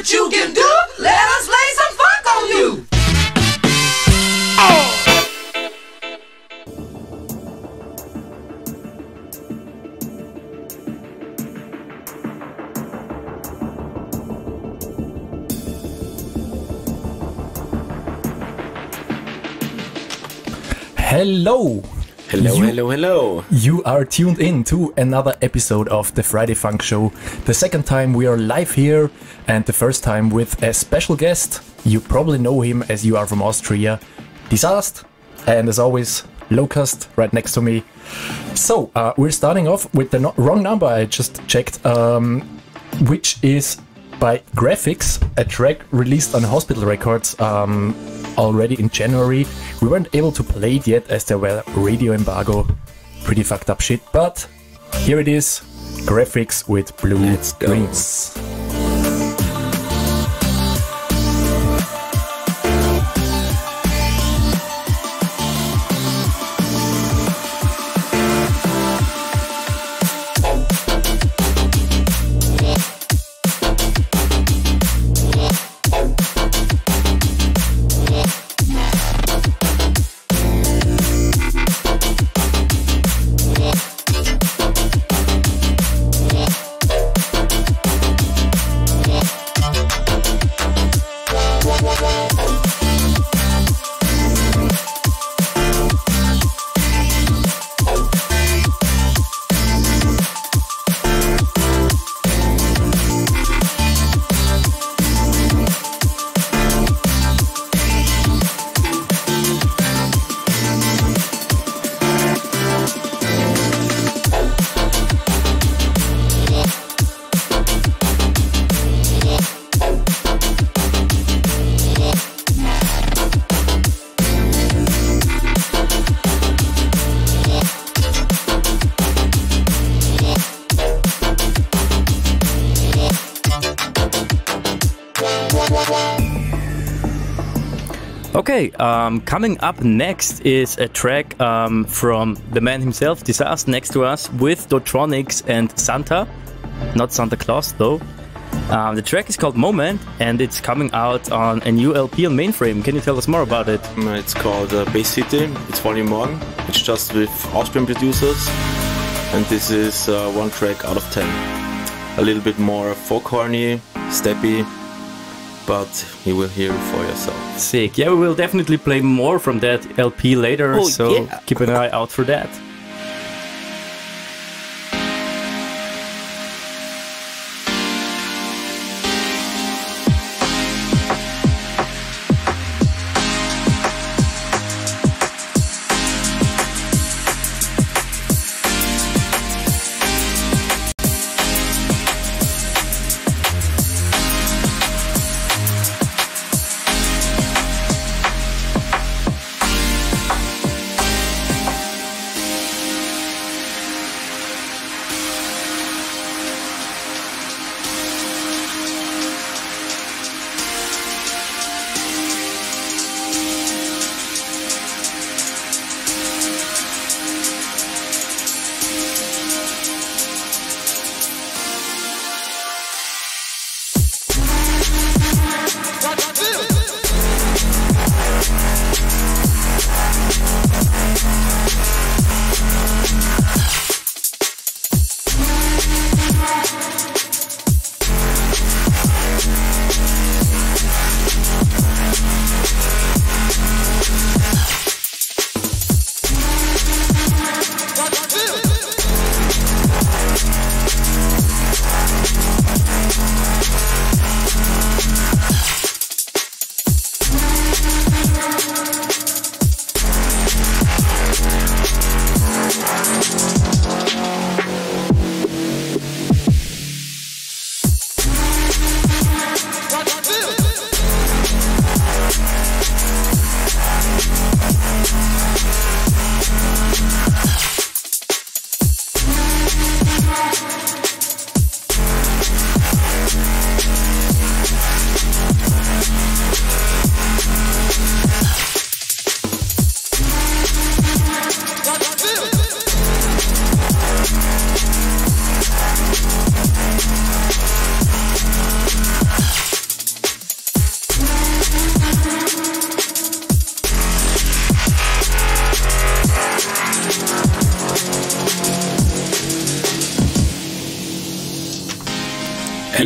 what you can do. Let us lay some funk on you. Hello! Hello. You are tuned in to another episode of the Friday Funk Show. The second time we are live here, and the first time with a special guest. You probably know him as you are from Austria, Disaszt, and as always, Locuzzed right next to me. So, we're starting off with the wrong number I just checked, which is by GRAFIX, a track released on Hospital Records already in January. We weren't able to play it yet as there were radio embargo. Pretty fucked up shit, but here it is, GRAFIX with Blue Dreams. Okay, coming up next is a track from the man himself, Disaszt, next to us with DOTRONOX and Santa. Not Santa Claus though. The track is called Moment and it's coming out on a new LP on Mainframe. Can you tell us more about it? It's called Bass City. It's volume 1. It's just with Austrian producers. And this is 1 track out of 10. A little bit more folk horny, steppy, but you will hear it for yourself. Sick. Yeah, we will definitely play more from that LP later, so keep an eye out for that.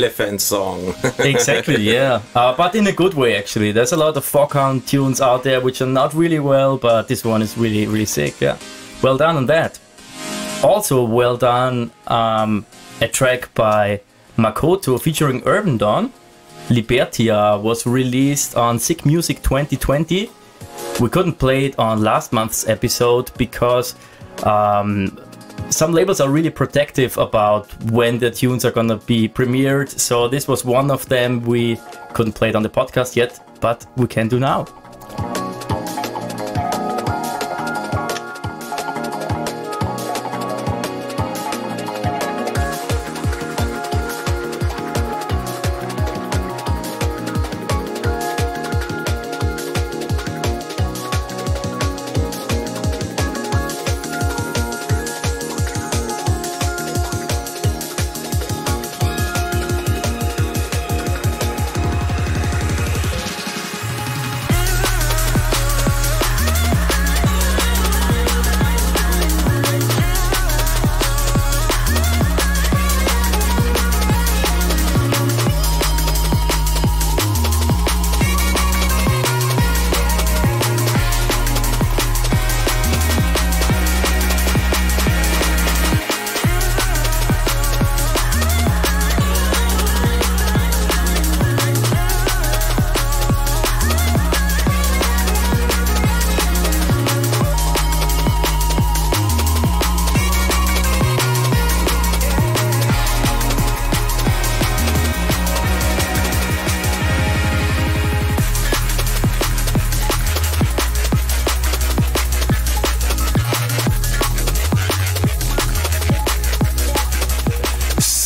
elephant song. Exactly, yeah. But in a good way, actually. There's a lot of foghorn tunes out there which are not really well, but this one is really, really sick, yeah. Well done on that. Also, well done, a track by MAKOTO featuring URBANDANN. LIBERTIA was released on Sick Music 2020. We couldn't play it on last month's episode because some labels are really protective about when the tunes are gonna be premiered. So this was one of them. We couldn't play it on the podcast yet, but we can do now.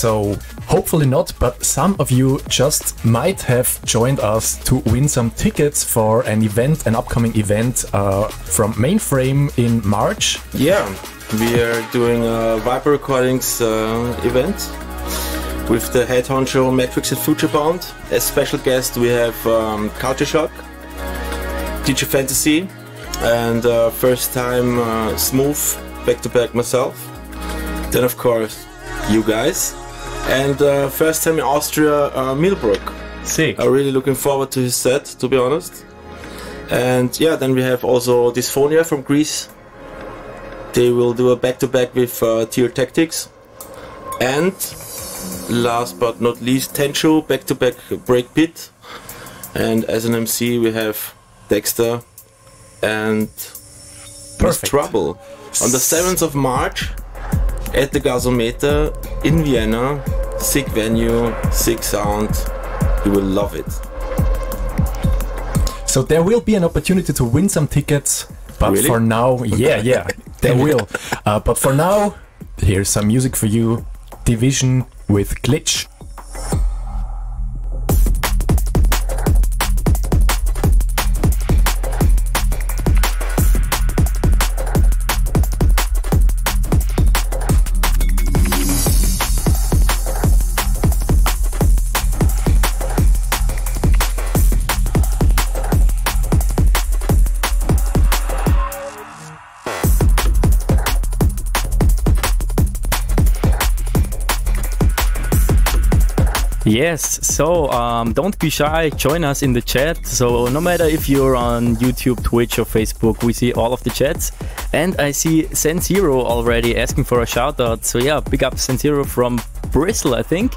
So hopefully not, but some of you just might have joined us to win some tickets for an event, an upcoming event from Mainframe in March. Yeah, we are doing a Viper Recordings event with the Head Honcho Matrix and Future Bound. As special guest we have Culture Shock, DJ Fantasy, and first time Smooth back-to-back myself. Then of course you guys. And first time in Austria, Milbrook. Sick. I'm really looking forward to his set, to be honest. And yeah, then we have also Dysphonia from Greece. They will do a back-to-back with Tier Tactics. And last but not least, Tencho back-to-back Breakbeat. And as an MC we have Dexter and Miss Trouble. On the 7th of March at the Gasometer in Vienna. Sick venue, sick sound. You will love it. So there will be an opportunity to win some tickets, but Really? for now, yeah, there will. But for now, here's some music for you. Division with Glitch. Yes, so don't be shy, join us in the chat. So no matter if you're on YouTube, Twitch or Facebook, we see all of the chats. And I see Sensiro already asking for a shout out. So yeah, big up Sensiro from Bristol, I think.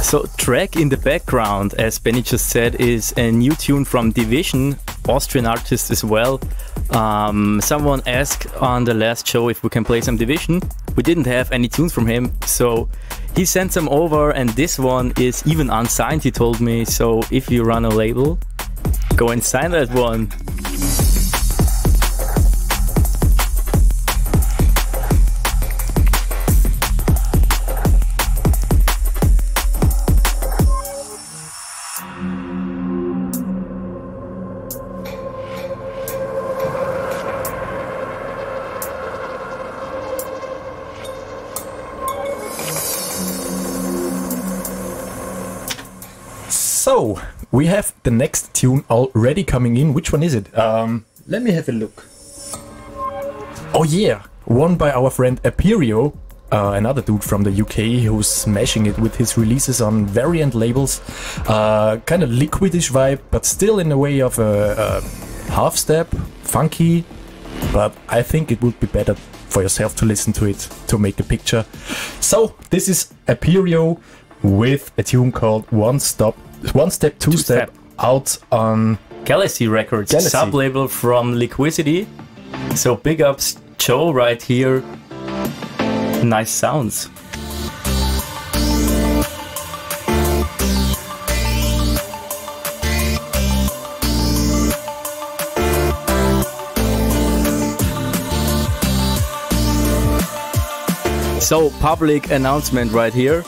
So track in the background, as Benny just said, is a new tune from Division, Austrian artist as well. Someone asked on the last show if we can play some Division. We didn't have any tunes from him, so he sent some over, and this one is even unsigned, he told me. So if you run a label, go and sign that one. So, we have the next tune already coming in. Which one is it? Let me have a look. Oh yeah, one by our friend APERIO, another dude from the UK who's smashing it with his releases on variant labels. Kind of liquidish vibe, but still in a way of a half step, funky. But I think it would be better for yourself to listen to it to make a picture. So this is APERIO with a tune called One Step, Two Step out on Galaxy Records, sub-label from Liquidity. So big ups Joe right here. Nice sounds. So public announcement right here.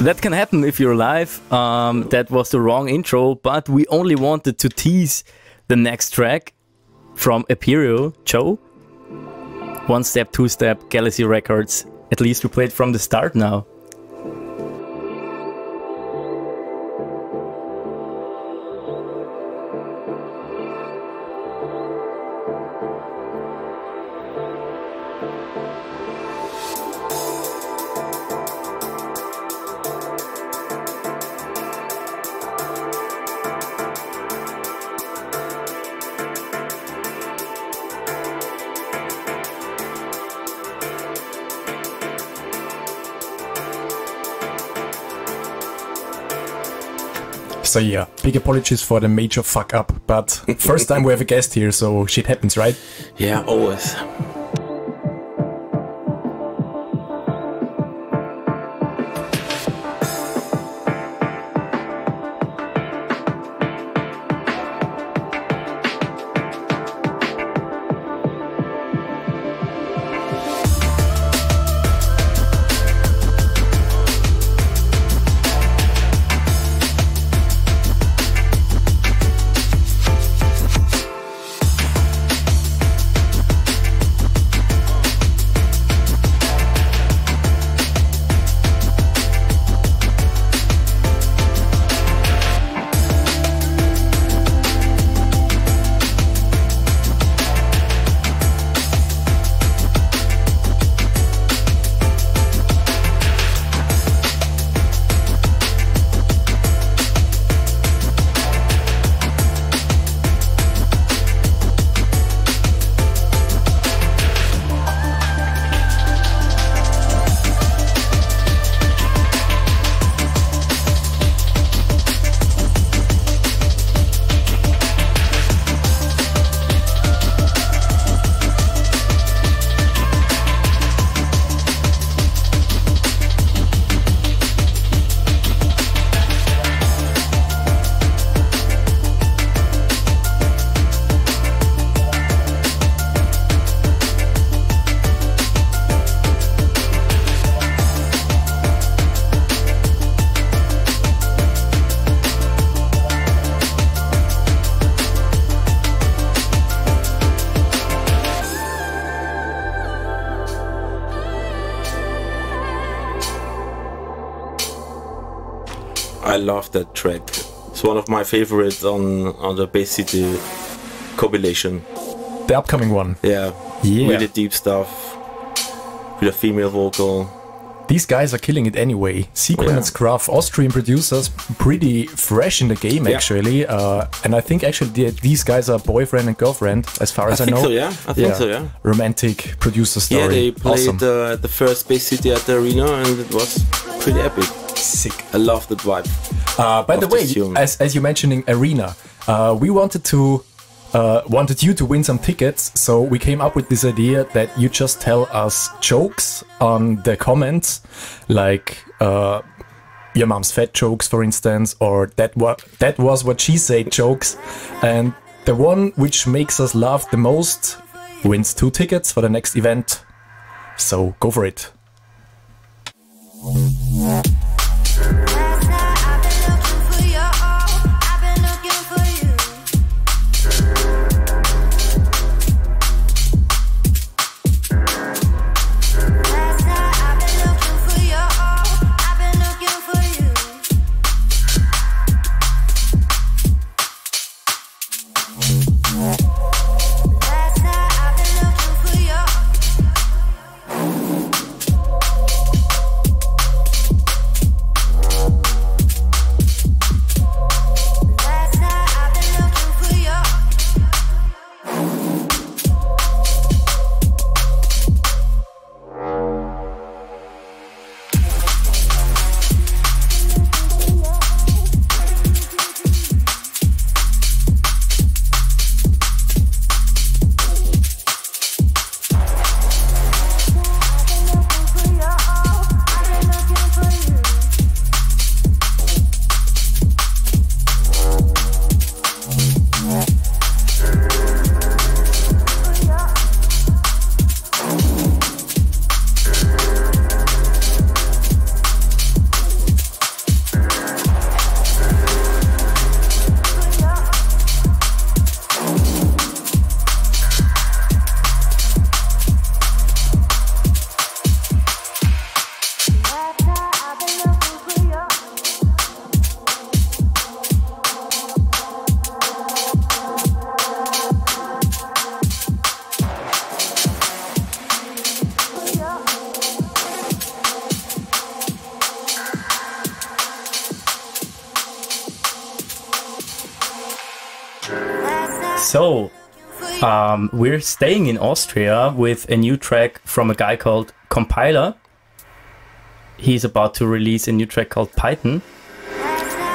That can happen if you're live. That was the wrong intro, but we only wanted to tease the next track from APERIO, Joe. One Step, Two Step, Galaxy Records. At least we played from the start now. So yeah, big apologies for the major fuck up, but first time we have a guest here, so shit happens, right? Yeah, always. I love that track. It's one of my favorites on the Bass City compilation. The upcoming one. Yeah, really deep stuff with a female vocal. These guys are killing it anyway. SEQUENT and SKRUFF, Austrian producers, pretty fresh in the game actually. And I think actually these guys are boyfriend and girlfriend, as far as I know. I think so, yeah. Romantic producer story. Yeah, they played the first Bass City at the arena and it was pretty epic. Sick. I love that vibe. By the way, as you mentioning arena, we wanted you to win some tickets, so we came up with this idea that you just tell us jokes on the comments, like your mom's fat jokes, for instance, or that was what she said jokes, and the one which makes us laugh the most wins 2 tickets for the next event. So go for it. So, we're staying in Austria with a new track from a guy called Compiler. He's about to release a new track called Pölten.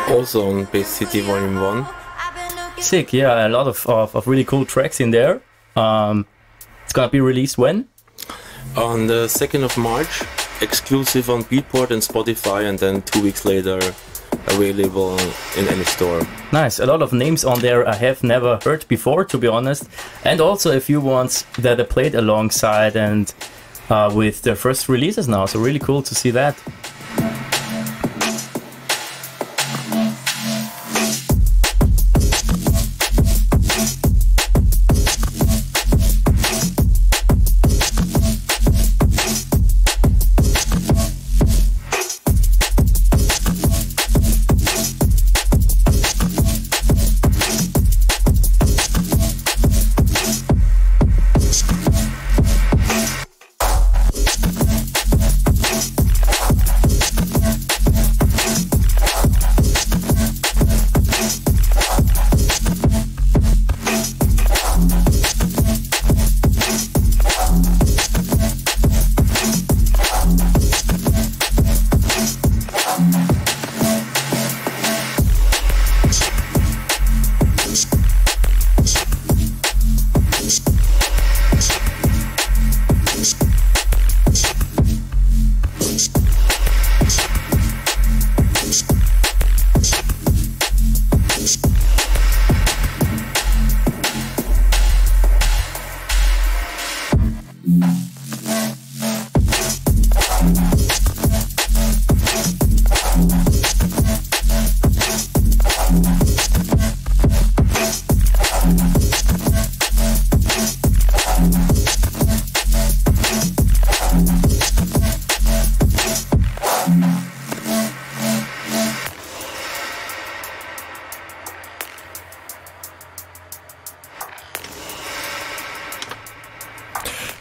Also on Bass City Volume 1. Sick, yeah, a lot of really cool tracks in there. It's gonna be released when? On the 2nd of March, exclusive on Beatport and Spotify, and then 2 weeks later available in any store. Nice, a lot of names on there I have never heard before, to be honest. And also a few ones that I played alongside and with their first releases now, so really cool to see that.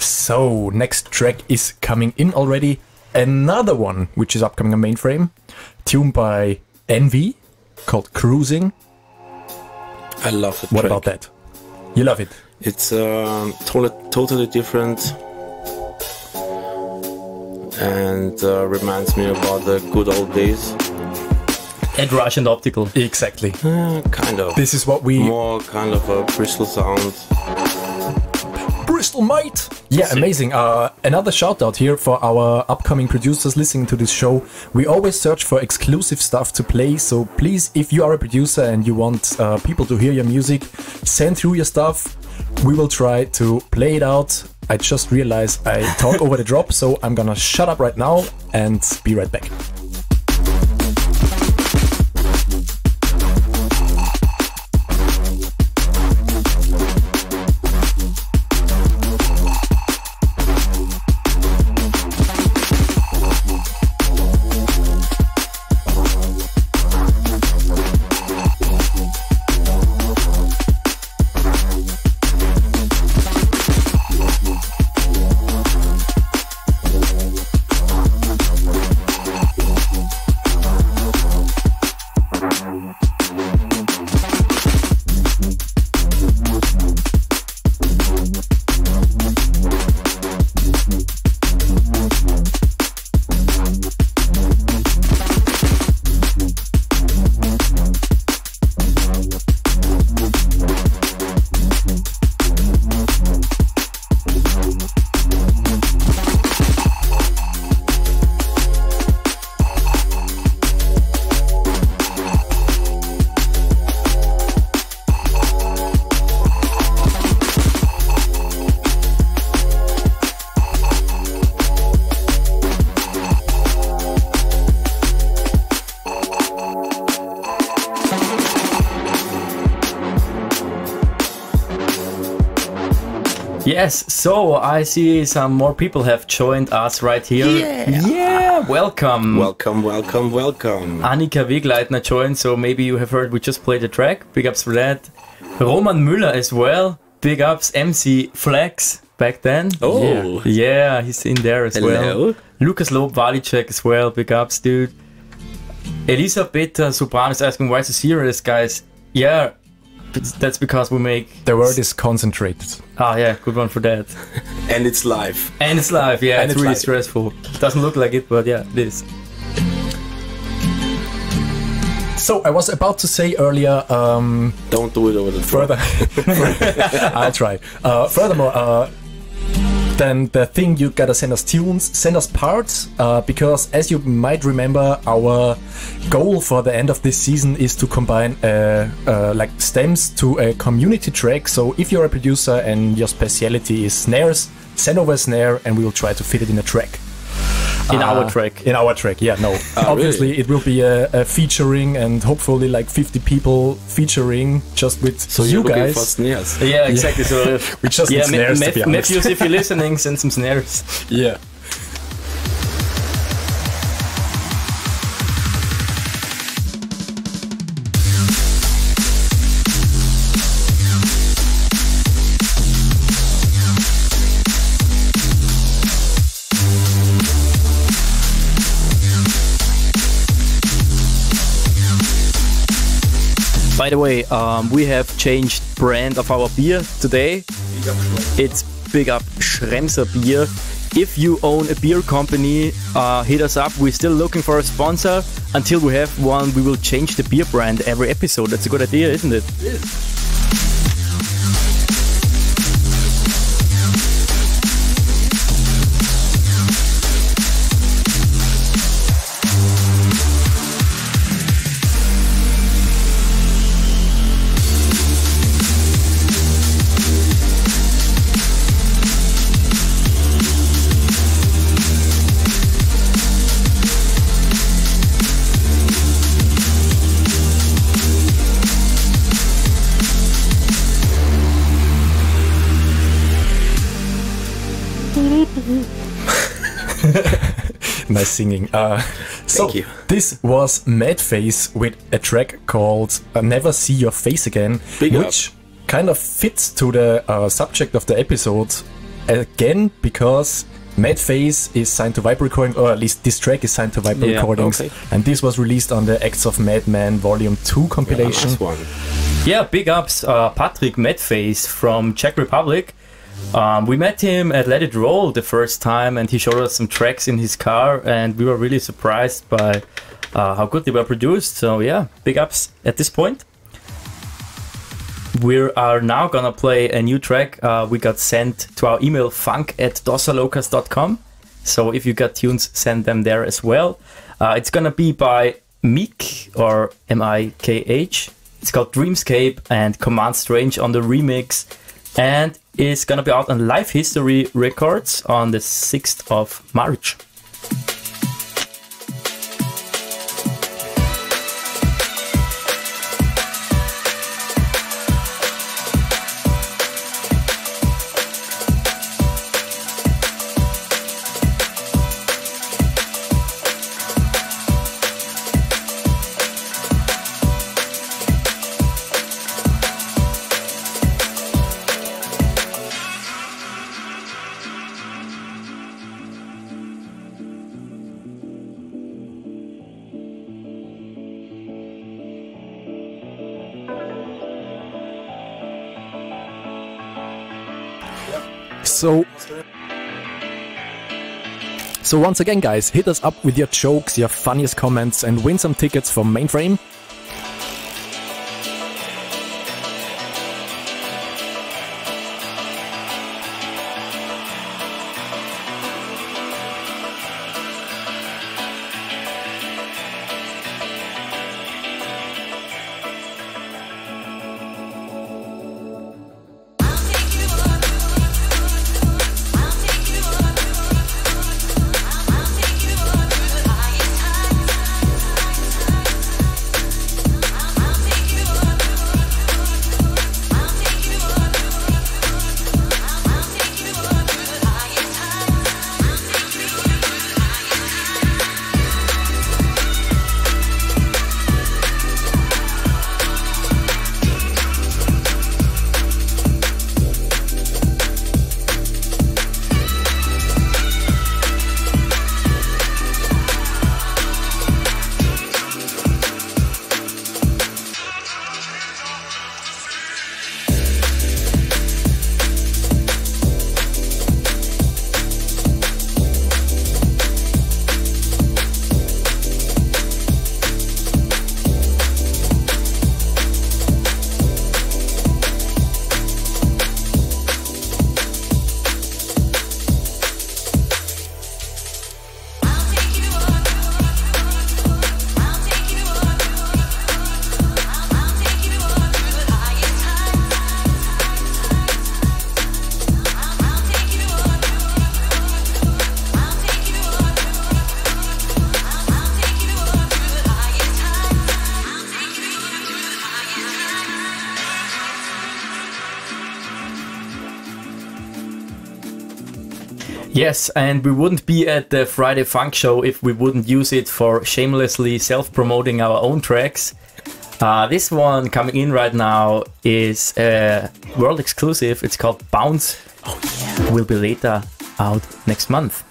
So, next track is coming in already. Another one, which is upcoming on Mainframe. Tuned by Envy, called Cruising. I love it. What about that? You love it? It's totally different. And reminds me about the good old days. And Russian Optical. Exactly. Kind of. This is what we... More kind of a Bristol sound. Bristol mate! Yeah, amazing. Another shout out here for our upcoming producers listening to this show. We always search for exclusive stuff to play, so please, if you are a producer and you want people to hear your music, send through your stuff. We will try to play it out. I just realized I talk over the drop, so I'm gonna shut up right now and be right back. Yes, so I see some more people have joined us right here. Yeah, welcome. Welcome. Annika Wegleitner joined, so maybe you have heard we just played a track. Big ups for that. Roman Müller as well. Big ups. MC Flex back then. Oh. Yeah, he's in there as well. Lukas Lob, Walicek as well. Big ups, dude. Elisabetta Sopran is asking, why so serious, guys? Yeah, That's because we make... The word is concentrated. Ah, yeah, good one for that. And it's live. And it's live, yeah, And it's it's really live. stressful. Doesn't look like it, but yeah, it is. So I was about to say earlier, Don't do it over the phone. further, I'll try. Furthermore, then the thing you gotta send us tunes, send us parts, because as you might remember, our goal for the end of this season is to combine like stems to a community track. So if you're a producer and your specialty is snares, send over a snare and we will try to fit it in a track. In our track. In our track, yeah, no. Obviously, really? it will be a featuring and hopefully like 50 people featuring just with So you you're looking guys. for snares. Yeah, exactly. So, We just yeah, need snares, to be honest. MEFJUS, if you're listening, send some snares. Yeah. By the way, we have changed brand of our beer today. It's Big Up Schremser Beer. If you own a beer company, hit us up. We're still looking for a sponsor. Until we have one, we will change the beer brand every episode. That's a good idea, isn't it? Nice singing. Thank you. This was MADFACE with a track called Never See Your Face Again, Big up. which kind of fits to the subject of the episode again, because MADFACE is signed to Vibe Recording, or at least this track is signed to Vibe Yeah, Recordings, okay. and this was released on the Acts of Madman Volume 2 compilation. Nice one. Yeah, big ups, Patrick MADFACE from Czech Republic. We met him at Let It Roll the first time, and he showed us some tracks in his car, and we were really surprised by how good they were produced. So yeah, big ups at this point. We are now gonna play a new track we got sent to our email funk@dossalocuzzed.com. So if you got tunes, send them there as well. It's gonna be by MI-KH or MI-KH. It's called Dreamscape and Command Strange on the remix, and it's gonna be out on Live History Records on the 6th of March. So once again, guys, hit us up with your jokes, your funniest comments, and win some tickets for Mainframe. Yes, and we wouldn't be at the Friday Funk Show if we wouldn't use it for shamelessly self-promoting our own tracks. This one coming in right now is a world exclusive. It's called Bounce. Oh yeah. Will be later out next month.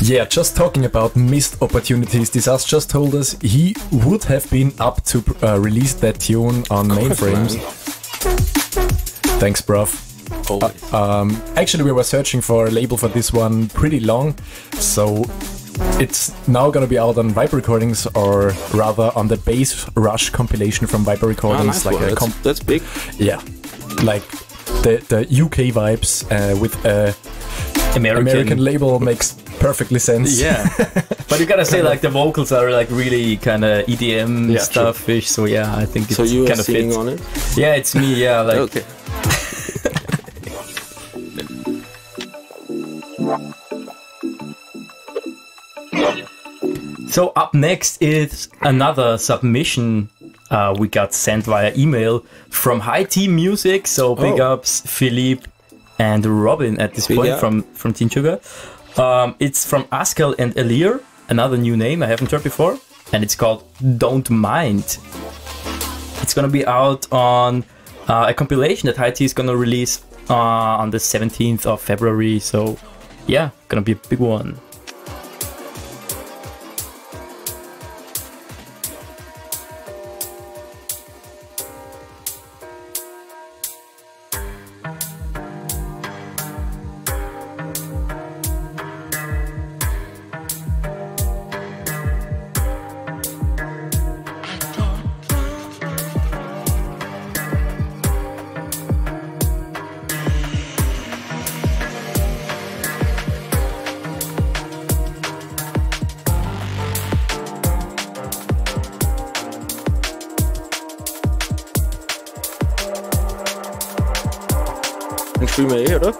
Yeah, just talking about missed opportunities, Disaszt just told us he would have been up to release that tune on Mainframes. Thanks, bruv. Actually, we were searching for a label for this one pretty long, so it's now gonna be out on Viper Recordings, or rather on the Bass Rush compilation from Viper Recordings. Oh, nice. Like that's big. Yeah, like the UK vibes with a American label makes perfectly sense. Yeah, but you gotta say like the vocals are like really kind of EDM stuffish. So yeah, I think it's so you kind are of singing fits. on it. Yeah, it's me. Yeah, like okay. So up next is another submission we got sent via email from Thie Music. So big ups Philippe and Robin at this point from Teen Sugar. It's from ASKEL and ELERE, another new name I haven't heard before, and it's called Don't Mind. It's gonna be out on a compilation that Thie is gonna release on the 17th of February. So yeah, gonna be a big one. Dann spielen wir oder?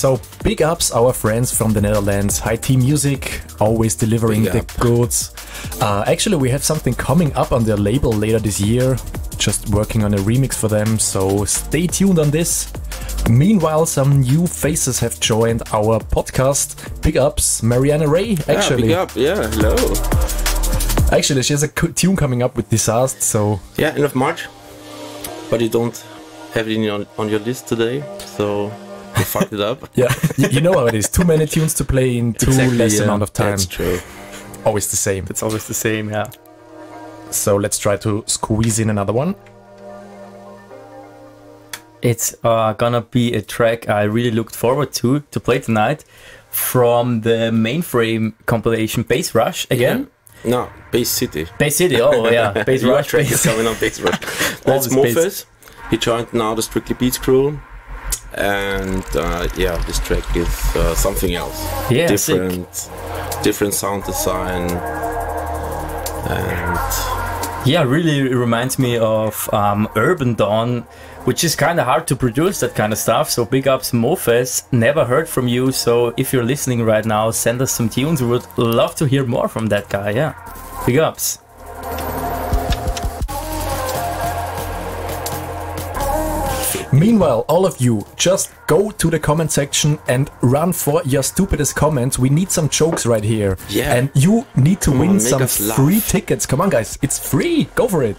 So big ups our friends from the Netherlands, Thie Music, always delivering the goods. Actually, we have something coming up on their label later this year, just working on a remix for them, so stay tuned on this. Meanwhile, some new faces have joined our podcast. Big ups, Mariana Ray, actually. Yeah, big up, yeah, hello. Actually, she has a tune coming up with Disaszt, so... Yeah, end of March. But you don't have it on your list today, so you fucked it up. Yeah, you know how it is. Too many tunes to play in too less amount of time. That's true. Always the same. It's always the same, yeah. So let's try to squeeze in another one. It's gonna be a track I really looked forward to play tonight from the Mainframe compilation Bass Rush again. Yeah. No, Bass City. Bass City, oh yeah, Bass Rush. Track is coming on Bass Rush. That's MOFES. He joined now the Strictly Beats crew. And yeah, this track is something else. Yeah, different sound design. And yeah, really reminds me of URBANDANN, which is kind of hard to produce, that kind of stuff. So big ups MOFES, never heard from you. So if you're listening right now, send us some tunes. We would love to hear more from that guy, yeah. Big ups. Meanwhile, all of you, just go to the comment section and run for your stupidest comments. We need some jokes right here. Yeah. And you need to win some us free laugh. tickets. Come on, guys. It's free. Go for it.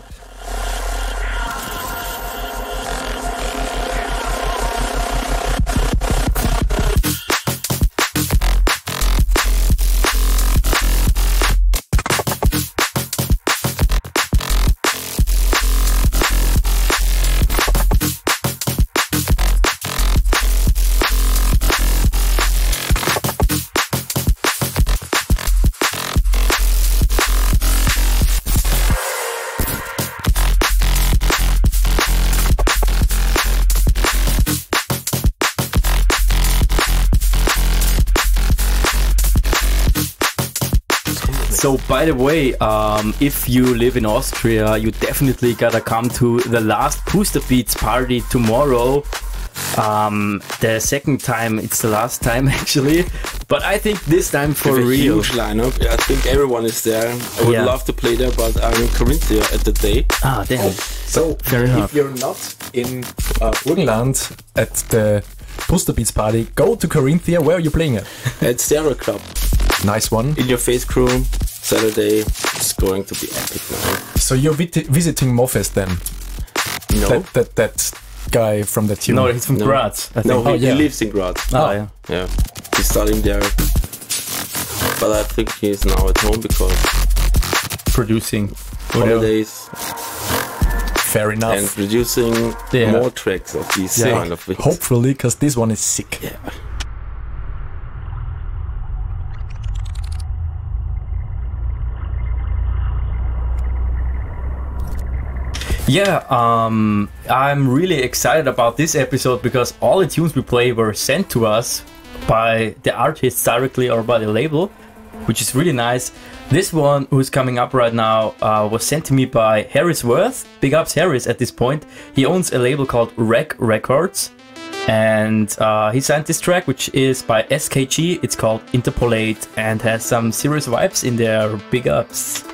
So by the way, if you live in Austria, you definitely gotta come to the last Booster Beats party tomorrow. The second time, it's the last time actually, but I think this time for a real. huge lineup. Yeah, I think everyone is there. I would love to play there, but I'm in Corinthia at the day. Ah, damn. So fair enough. If you're not in Burgenland at the Booster Beats party, go to Corinthia. Where are you playing at? At Stereo Club. Nice one. In Your Face crew. Saturday. It's going to be epic now. So you're visiting MOFES then? No. That guy from the tune? No, he's from Graz. I think. No, he lives in Graz. Oh, yeah. Yeah, he's studying there. But I think he's now at home because Producing. holidays Fair enough. and producing more tracks of these kind of things. Hopefully, because this one is sick. Yeah. Yeah, I'm really excited about this episode because all the tunes we play were sent to us by the artists directly or by the label, which is really nice. This one, who's coming up right now, was sent to me by Harris Worth. Big ups Harris at this point. He owns a label called Rec Records, and he signed this track, which is by SKG. It's called Interpolate and has some serious vibes in there. Big ups.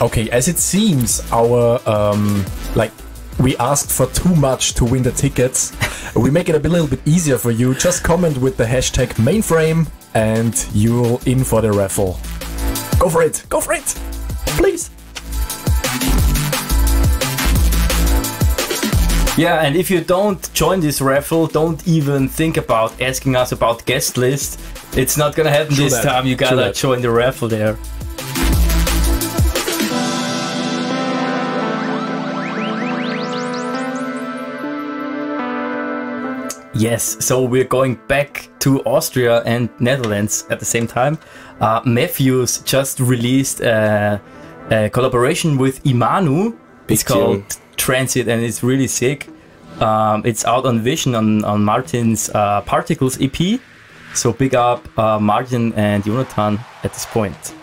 Okay, as it seems, our like we asked for too much to win the tickets. We make it a little bit easier for you. Just comment with the hashtag mainframe and you're in for the raffle. Go for it! Go for it! Please! Yeah, and if you don't join this raffle, don't even think about asking us about guest list. It's not gonna happen this time. You gotta join the raffle there. Yes, so we're going back to Austria and Netherlands at the same time. MEFJUS just released a collaboration with IMANU. It's called Transit and it's really sick. It's out on Vision on Martin's Particles EP. So big up Martin and Jonathan at this point.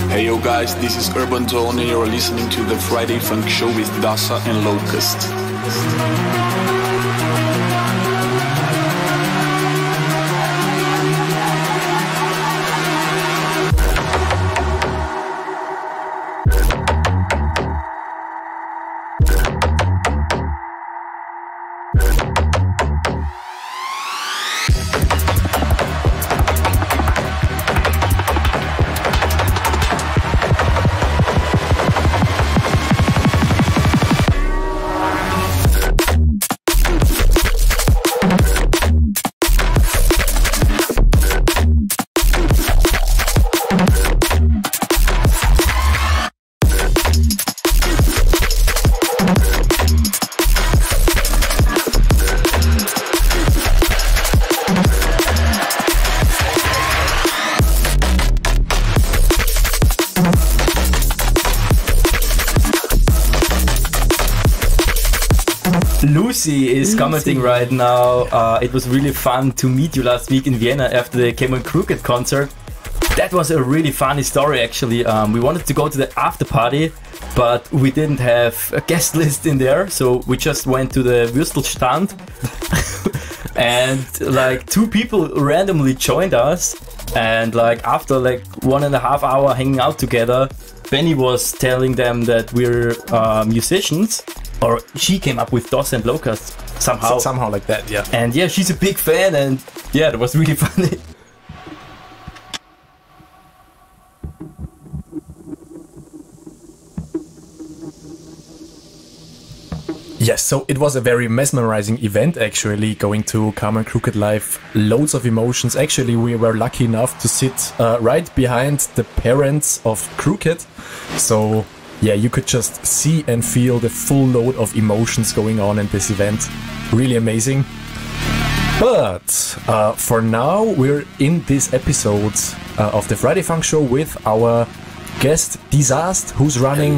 Hey yo guys, this is URBANDANN and you're listening to the Friday Funk Show with Dossa and Locuzzed. Lucy is commenting right now. It was really fun to meet you last week in Vienna after the Came on Crooked concert. That was a really funny story actually. We wanted to go to the after party, but we didn't have a guest list in there, so we just went to the Würstelstand and like 2 people randomly joined us, and like after like 1.5 hours hanging out together, Benny was telling them that we're musicians. Or she came up with Dossa and Locuzzed somehow. Somehow like that, yeah. And yeah, she's a big fan and yeah, that was really funny. Yes, so it was a very mesmerizing event actually, going to Came on Crooked Live. Loads of emotions. Actually, we were lucky enough to sit right behind the parents of Crooked. So yeah, you could just see and feel the full load of emotions going on in this event. Really amazing. But for now, we're in this episode of the Friday Funk Show with our guest Disaszt, who's running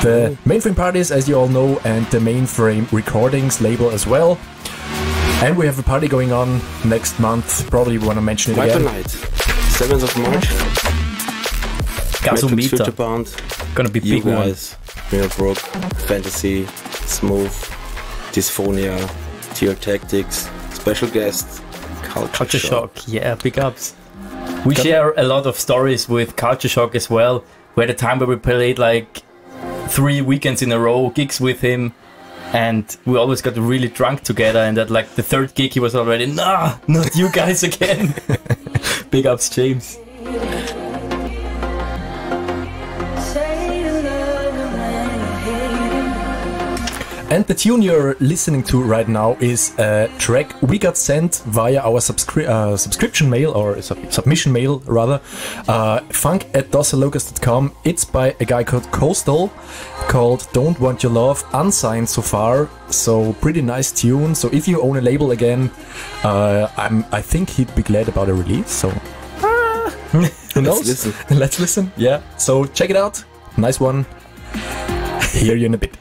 the Mainframe parties, as you all know, and the Mainframe Recordings label as well. And we have a party going on next month. Probably want to mention it again. Night, 7th of March. Gasometer. Band. Gonna be big guys, Mirror, Fantasy, Smooth, Dysphonia, Tier Tactics, special guest, Culture Shock. Yeah, big ups. We share a lot of stories with Culture Shock as well. We had a time where we played like 3 weekends in a row, gigs with him, and we always got really drunk together, and at like the 3rd gig he was already, nah, not you guys again. Big ups, James. And the tune you're listening to right now is a track we got sent via our subscription mail, or submission mail rather, funk@dossalocuzzed.com. It's by a guy called Coastal, called Don't Want Your Love, unsigned so far, so pretty nice tune. So if you own a label again, I think he'd be glad about a release, so who knows? Let's listen. Let's listen, yeah. So check it out, nice one. Hear you in a bit.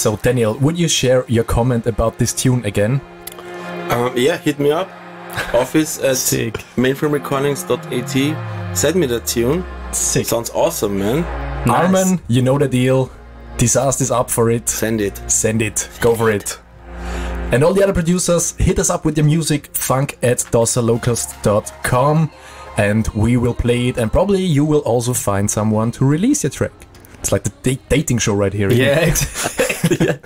So Daniel, would you share your comment about this tune again? Yeah, hit me up. Office at Sick. mainframerecordings.at. Send me that tune. Sick. Sounds awesome, man. Nice. Arman, you know the deal. Disaszt is up for it. Send it. Send it. Go for it. And all the other producers, hit us up with your music, funk@dossalocuzzed.com, and we will play it, and probably you will also find someone to release your track. It's like the dating show right here. Yeah, exactly. Yeah.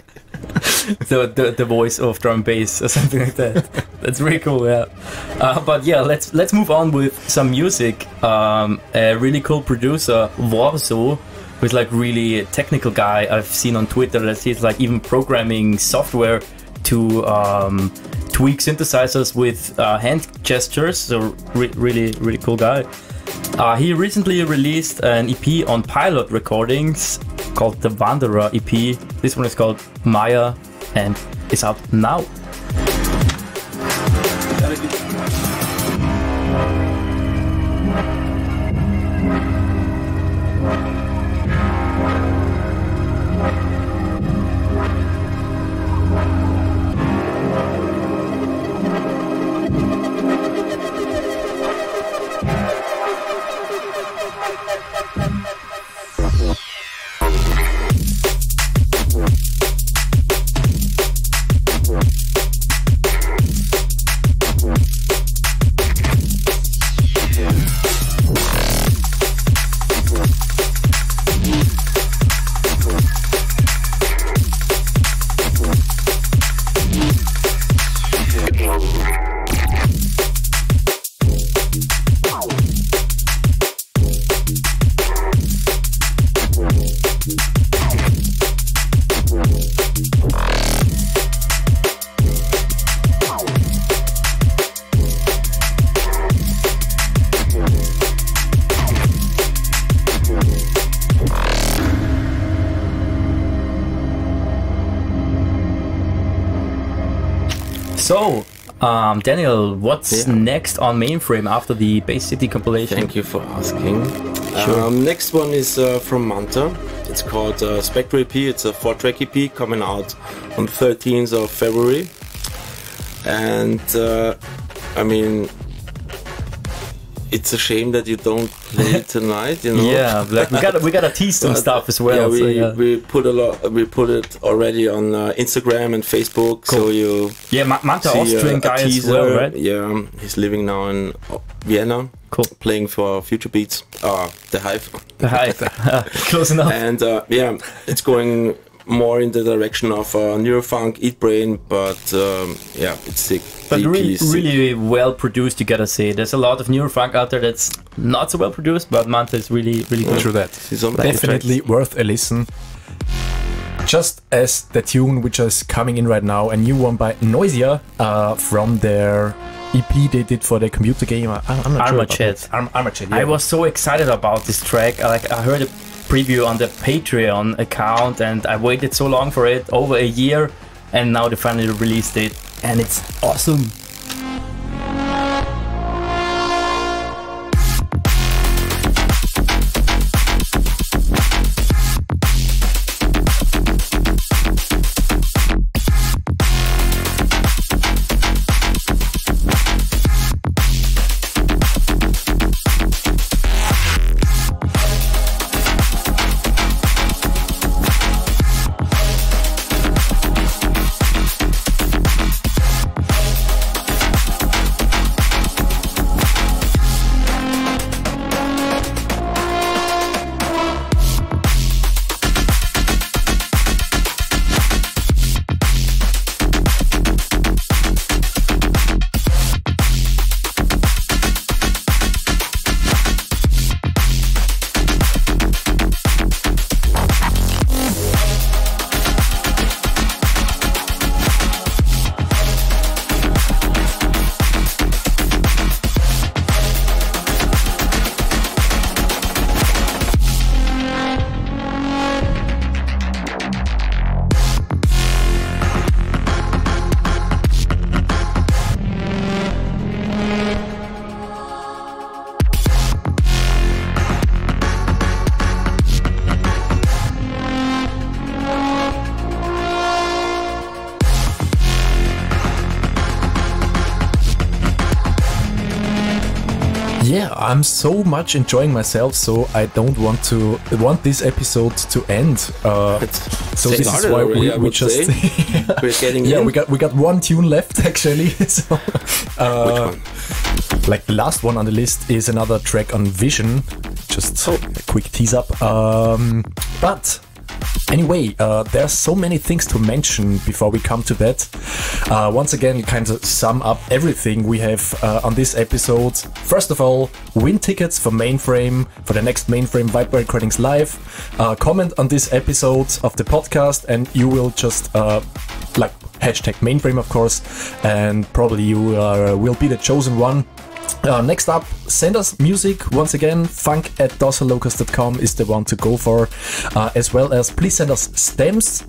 the voice of drum and bass or something like that. That's really cool, yeah. But yeah, let's move on with some music. A really cool producer, VORSO, who's like really a technical guy. I've seen on Twitter that he's like even programming software to tweak synthesizers with hand gestures. So really cool guy. He recently released an EP on Pilot Recordings called the Wanderer EP. This one is called MIRE and is out now. So, Daniel, what's next on Mainframe after the Bass City compilation? Thank you for asking. Next one is from Manta. It's called Spectre EP. It's a 4-track EP coming out on the 13th of February. And I mean, it's a shame that you don't play it tonight, you know. Yeah, like we gotta tease some stuff as well. Yeah, we put it already on Instagram and Facebook. Cool. So you Manta see Austrian guy as well, right? Yeah, he's living now in Vienna. Cool. Playing for Future Beats, the Hive. The Hive, close enough. And yeah, it's going more in the direction of neurofunk, Eat Brain, but yeah, it's sick. But really well produced, you gotta say. There's a lot of neurofunk out there that's not so well produced, but Manta is really good. True that. Definitely worth a listen. Just as the tune which is coming in right now, a new one by NOISIA from their EP they did for the computer game. I'm not Armor sure. Chat. Armor Chat. Yeah. I was so excited about this track. I heard a preview on the Patreon account and I waited so long for it, over a year, and now they finally released it and it's awesome. I'm so much enjoying myself, so I don't want this episode to end. So this is why we just we're getting we got one tune left actually. So, which one? Like the last one on the list is another track on Vision. Just a quick tease up. But anyway, there's so many things to mention before we come to that. Once again, kind of sum up everything we have on this episode. First of all, win tickets for Mainframe, for the next Mainframe Vibe Recordings Live. Comment on this episode of the podcast and you will just like hashtag Mainframe, of course, and probably you will be the chosen one. Next up, send us music. Once again, funk@dossalocuzzed.com is the one to go for, as well as please send us stems.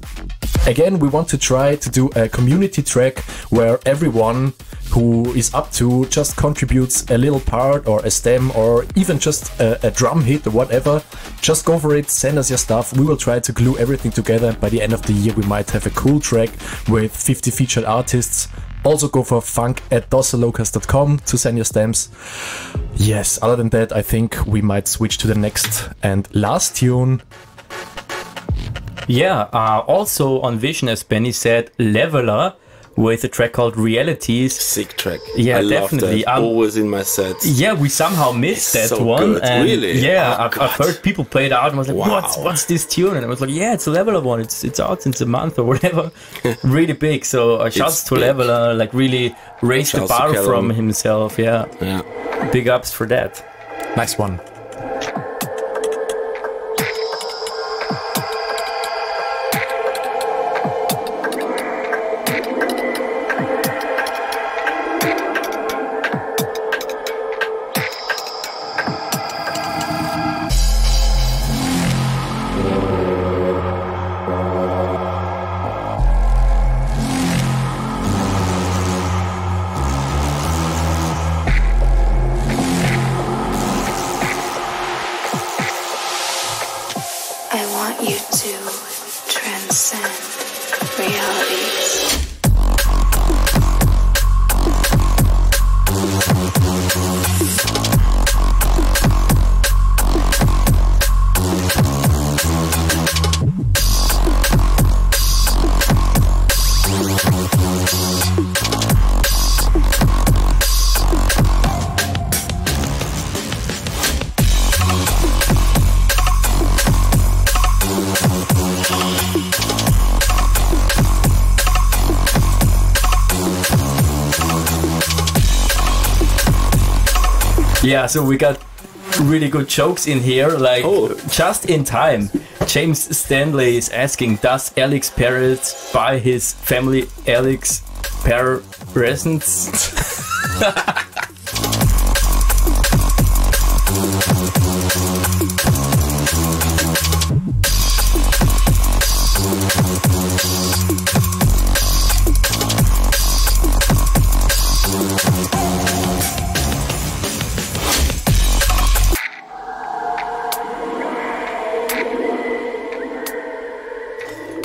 Again, we want to try to do a community track where everyone who is up to just contributes a little part or a stem or even just a drum hit or whatever. Just go for it, send us your stuff. We will try to glue everything together. By the end of the year, we might have a cool track with 50 featured artists. Also go for funk@dossalocuzzed.com to send your stems. Yes, other than that, I think we might switch to the next and last tune. Yeah, also on Vision, as Benny said, Leveler with a track called Realities. Sick track. Yeah, I definitely. Love that. Always in my sets. Yeah, we somehow missed that so one. Good. And really? Yeah, Oh, I've heard people play it out and I was like, wow. what's this tune? And I was like, yeah, it's a Leveler one. It's out since a month or whatever. Really big. So shouts to Leveler, like really raised the bar from himself. Yeah. Big ups for that. Nice one. Yeah, so we got really good jokes in here, like just in time. James Stanley is asking, does Alex Parrott buy his family Alex presents?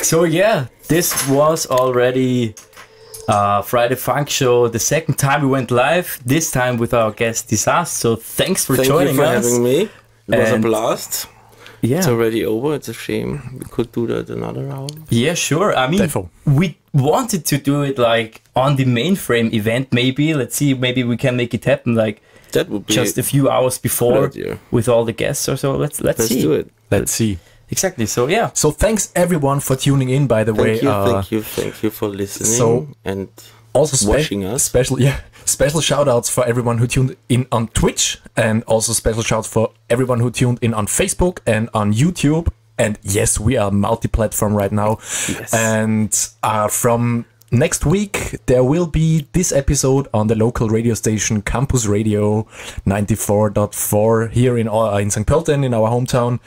So yeah, this was already Friday Funk Show, the second time we went live, this time with our guest Disaszt. So thanks for joining us. Thank you for having me. It was a blast. Yeah. It's already over. It's a shame. We could do that another hour. Yeah, sure. I mean, we wanted to do it like on the Mainframe event maybe. Let's see, maybe we can make it happen like that would be just a few hours before with all the guests or so. Let's see. Let's do it. Let's see. Exactly. So yeah. So thanks everyone for tuning in. By the way, thank you for listening and also watching us. Special shout outs for everyone who tuned in on Twitch, and also special shout for everyone who tuned in on Facebook and on YouTube. And yes, we are multi-platform right now. Yes. And from next week, there will be this episode on the local radio station Campus Radio 94.4 here in St. Pölten, in our hometown.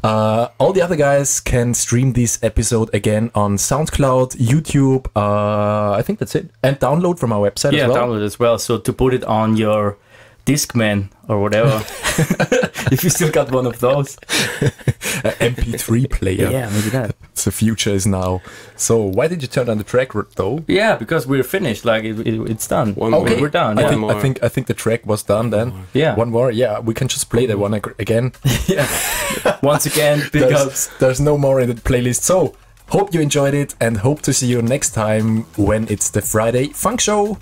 All the other guys can stream this episode again on SoundCloud, YouTube, I think that's it, and download from our website as well. Yeah, download as well. So to put it on your Discman or whatever. If you still got one of those. MP3 player. Yeah, maybe that. The future is now. So why did you turn on the track though? Yeah, because we're finished. Like it's done. Okay, we're done. I Yeah. think the track was done then. Yeah. One more. Yeah, we can just play that one again. Yeah. Once again, big ups. There's no more in the playlist. So hope you enjoyed it and hope to see you next time when it's the Friday Funk Show.